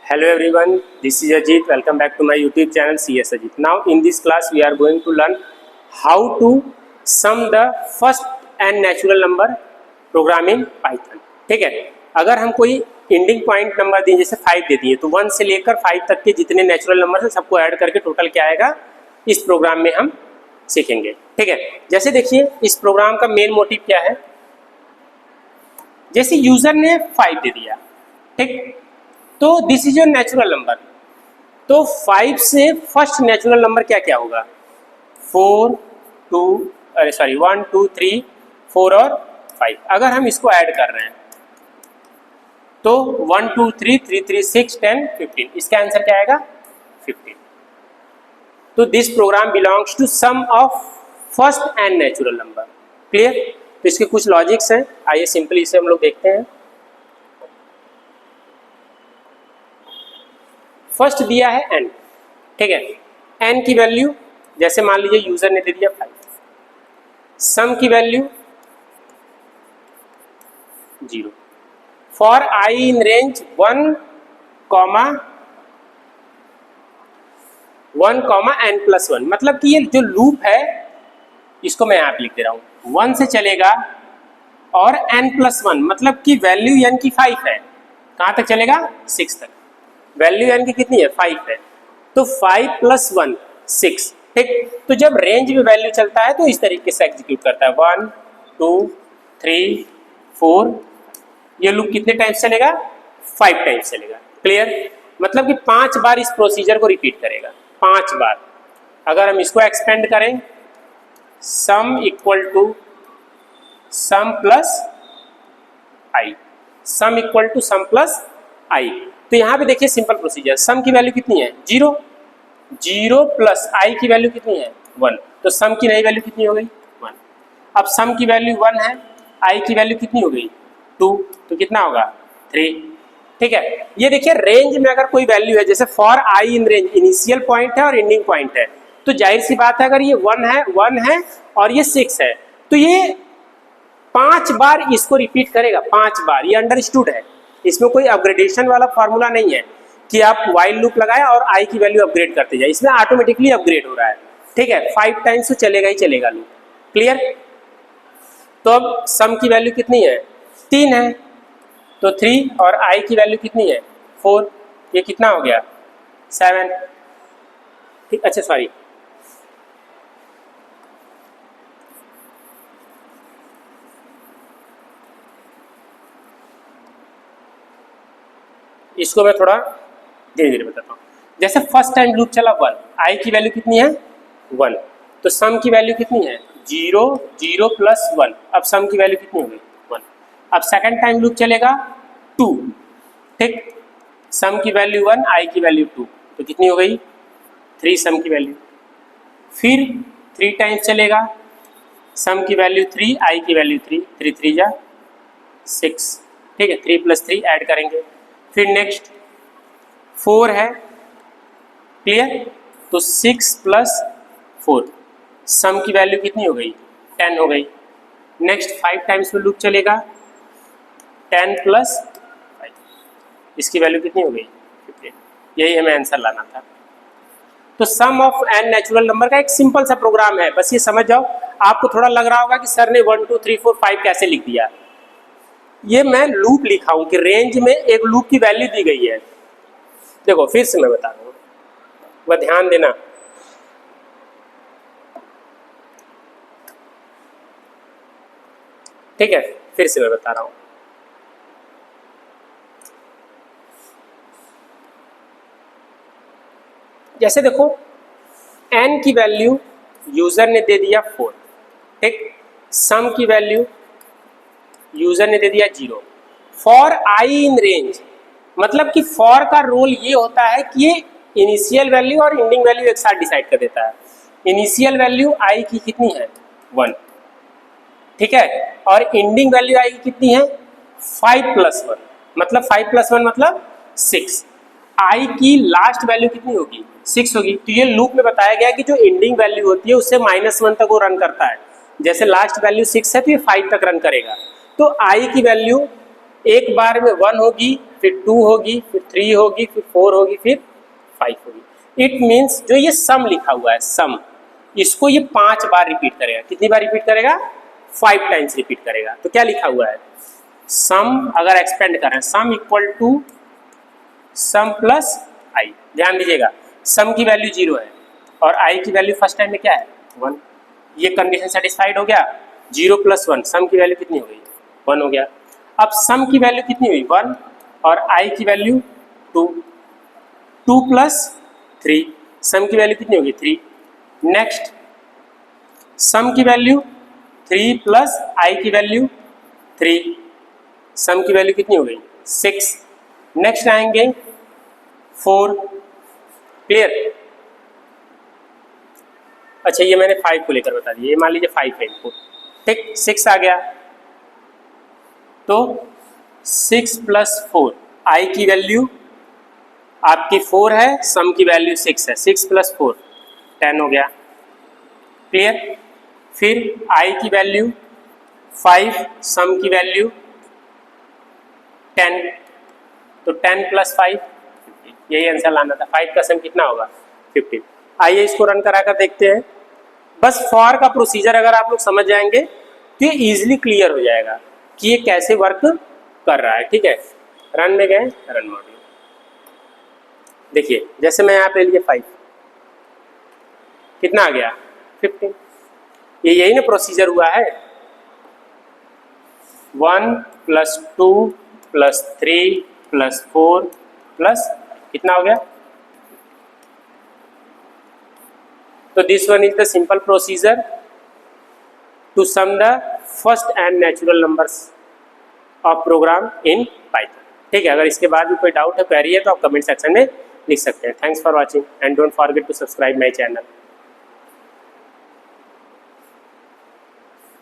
Hello everyone, this is Ajit. Welcome back to my YouTube channel CS Ajit. Now in this class we are going to learn how to sum the first and natural number program in Python. ठीक है, अगर हम कोई ending point number दिए जैसे 5 दे दिए तो 1 से लेकर 5 तक के जितने नेचुरल नंबर हैं सबको ऐड करके टोटल क्या आएगा इस प्रोग्राम में हम सीखेंगे। ठीक है, जैसे देखिए इस प्रोग्राम का मेन मोटिव क्या है। जैसे यूजर ने 5 दे दिया, ठीक, तो this is your natural number. तो 5 से फर्स्ट नेचुरल नंबर क्या क्या होगा, 1 2 3 4 और 5। अगर हम इसको ऐड कर रहे हैं तो 1 2 3 3 3 6 10 15, इसका आंसर क्या आएगा 15। तो this program belongs to sum of first n natural number. Clear. तो इसके कुछ लॉजिक्स हैं, आइए सिंपली इसे हम लोग देखते हैं। फर्स्ट दिया है n, ठीक है, n की वैल्यू जैसे मान लीजिए यूजर ने दे दिया 5, सम की value 0 for i in range 1, n+1। मतलब कि ये जो लूप है इसको मैं यहाँ पे लिख दे रहा हूँ, 1 से चलेगा और n+1 मतलब कि वैल्यू n की 5 है, कहाँ तक चलेगा 6 तक। वैल्यू n की कितनी है 5 है, तो 5 + 1 6। ठीक, तो जब रेंज में वैल्यू चलता है तो इस तरीके से एग्जीक्यूट करता है 1 2 3 4। ये लूप कितने टाइम्स चलेगा 5 टाइम्स चलेगा। क्लियर। मतलब कि 5 बार इस प्रोसीजर को रिपीट करेगा, 5 बार। अगर हम इसको एक्सपेंड करें sum equal to sum plus I, sum equal to sum plus I. तो यहाँ पे देखिए सिंपल प्रोसीजर, सम की वैल्यू कितनी है 0, 0 प्लस आई की वैल्यू कितनी है 1, तो सम की नई वैल्यू कितनी हो गई 1। अब सम की वैल्यू 1 है, आई की वैल्यू कितनी हो गई 2, तो कितना होगा 3। ठीक है, ये देखिए रेंज में अगर कोई वैल्यू है जैसे for I in range, initial point है और एंडिंग पॉइंट है, तो जाहिर सी बात है अगर ये 1 है और ये 6 है तो ये 5 बार इसको रिपीट करेगा, 5 बार। ये अंडरस्टूड है, इसमें कोई अपग्रेडेशन वाला फार्मूला नहीं है कि आप वाइल लूप लगाए और आई की वैल्यू अपग्रेड करते जाए, इसमें ऑटोमेटिकली अपग्रेड हो रहा है। ठीक है, 5 टाइम्स तो चलेगा ही चलेगा लूप। क्लियर। तो अब सम की वैल्यू कितनी है 3 है, तो 3 और आई की वैल्यू कितनी है 4, ये कितना हो गया 7। ठीक, अच्छा सॉरी, इसको मैं थोड़ा धीरे धीरे बताता हूँ। जैसे फर्स्ट टाइम लूप चला 1, आई की वैल्यू कितनी है 1, तो सम की वैल्यू कितनी है 0 0 प्लस 1। अब सम की वैल्यू कितनी हो गई 1। अब सेकंड टाइम लूप चलेगा 2, ठीक, सम की वैल्यू 1, आई की वैल्यू 2, तो कितनी हो गई 3 सम की वैल्यू। फिर 3 टाइम्स चलेगा, सम की वैल्यू 3, आई की वैल्यू 3, 3 3 जा 6। ठीक है, 3 + 3 ऐड करेंगे। फिर नेक्स्ट 4 है। क्लियर। तो 6 + 4, सम की वैल्यू कितनी हो गई 10 हो गई। नेक्स्ट 5 टाइम्स में लूप चलेगा, 10 + 5, इसकी वैल्यू कितनी हो गई 15। यही हमें आंसर लाना था। तो सम ऑफ n नेचुरल नंबर का एक सिंपल सा प्रोग्राम है, बस ये समझ जाओ। आपको थोड़ा लग रहा होगा कि सर ने 1 2 3 4 5 कैसे लिख दिया, ये मैं लूप लिखा हूं कि रेंज में एक लूप की वैल्यू दी गई है। देखो फिर से मैं बता रहा हूं, वह ध्यान देना। ठीक है, फिर से मैं बता रहा हूं। जैसे देखो n की वैल्यू यूजर ने दे दिया 4, ठीक, सम की वैल्यू यूजर ने दे दिया 0। फॉर आई इन रेंज, मतलब कि फॉर का रोल ये होता है कि ये इनिशियल वैल्यू और एंडिंग वैल्यू एक साथ डिसाइड कर देता है। इनिशियल वैल्यू आई की कितनी है 1, ठीक है, और एंडिंग वैल्यू आई की कितनी है 5 + 1, मतलब 5 + 1 मतलब 6। आई की लास्ट वैल्यू कितनी होगी 6 होगी। तो ये लूप में बताया गया कि जो एंडिंग वैल्यू होती है उससे -1 तक वो रन करता है। जैसे लास्ट वैल्यू 6 है तो ये 5 तक रन करेगा। तो आई की वैल्यू एक बार में 1 होगी, फिर 2 होगी, फिर 3 होगी, फिर 4 होगी, फिर 5 होगी। इट मीन्स जो ये सम लिखा हुआ है सम, इसको ये 5 बार रिपीट करेगा। कितनी बार रिपीट करेगा? 5 टाइम्स रिपीट करेगा। तो क्या लिखा हुआ है? सम अगर एक्सपेंड कर रहे हैं, sum equal to sum plus I. ध्यान दीजिएगा, सम की वैल्यू 0 है और आई की वैल्यू फर्स्ट टाइम में क्या है? 1। ये कंडीशन सेटिस्फाइड हो गया। 0 + 1, सम की वैल्यू कितनी हो गई? 1 हो गया। अब सम की वैल्यू कितनी हुई? 1 और आई की वैल्यू 2। 2 + 3, सम की वैल्यू कितनी होगी? 3। नेक्स्ट सम की वैल्यू 3 + आई की वैल्यू 3, सम की वैल्यू कितनी हो गई? 6। नेक्स्ट आएंगे 4। क्लियर? अच्छा, ये मैंने 5 को लेकर बता दिया, ये मान लीजिए 5 है इनपुट, ठीक। 6 आ गया, तो 6 + 4, आई की वैल्यू आपकी 4 है, सम की वैल्यू 6 है। 6 + 4 10 हो गया। क्लियर? फिर आई की वैल्यू 5, सम की वैल्यू 10, तो 10 + 5, यही आंसर लाना था। 5 का सम कितना होगा? 15। आइए इसको रन करा कर देखते हैं। बस फॉर का प्रोसीजर अगर आप लोग समझ जाएंगे तो ये इजीली क्लियर हो जाएगा कि ये कैसे वर्क कर रहा है। ठीक है, रन में गए, रन मॉड्यूल। देखिए जैसे मैं यहाँ पे लिए 5, कितना आ गया? 15। ये यही ना प्रोसीजर हुआ है। 1 + 2 + 3 + 4 प्लस कितना हो गया? तो this one is the simple procedure to sum the first n natural numbers of program in Python. ठीक है, अगर इसके बाद भी कोई डाउट है, क्वेरी है, तो आप कमेंट सेक्शन में लिख सकते हैं। Thanks for watching and don't forget to subscribe my channel.